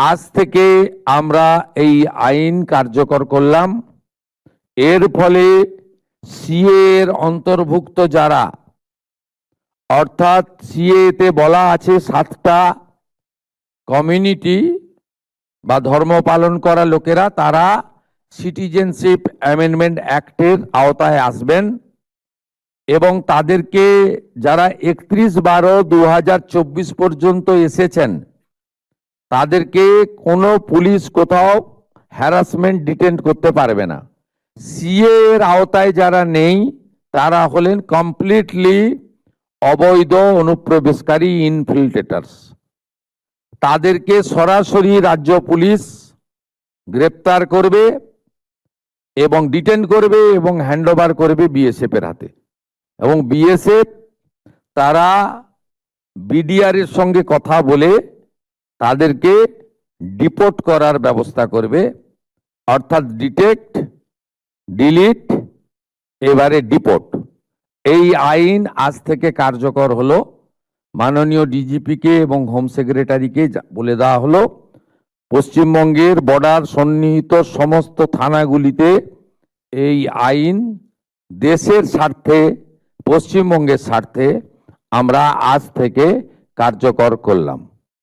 আজ থেকে আমরা এই আইন কার্যকর করলাম। এর ফলে সিএ এর অন্তর্ভুক্ত যারা, অর্থাৎ সিএ তে বলা আছে 7টা কমিউনিটি বা ধর্ম পালন করা লোকেরা তারা সিটিজেনশিপ অ্যামেন্ডমেন্ট অ্যাক্টের আওতায় আসবেন এবং তাদেরকে যারা 31/12/2024 পর্যন্ত এসেছেন তাদেরকে কোনো পুলিশ কোথাও হ্যারাসমেন্ট ডিটেন্ট করতে পারবে না। সিএ এর আওতায় যারা নেই তারা হলেন কমপ্লিটলি অবৈধ অনুপ্রবেশকারী ইনফিল্ট্রেটার্স। তাদেরকে সরাসরি রাজ্য পুলিশ গ্রেপ্তার করবে এবং ডিটেন করবে এবং হ্যান্ডওভার করবে বিএসএফ এর হাতে। এবং বিএসএফ তারা বিডিআর এর সঙ্গে কথা বলে তাদেরকে ডিপোর্ট করার ব্যবস্থা করবে, অর্থাৎ ডিটেক্ট, ডিলিট, এবারে ডিপোর্ট। এই আইন আজ থেকে কার্যকর হলো। মাননীয় ডিজিপিকে এবং হোম সেক্রেটারিকে বলে দেওয়া হলো পশ্চিমবঙ্গের বর্ডার সন্নিহিত সমস্ত থানাগুলিতে এই আইন দেশের স্বার্থে, পশ্চিমবঙ্গের স্বার্থে আমরা আজ থেকে কার্যকর করলাম।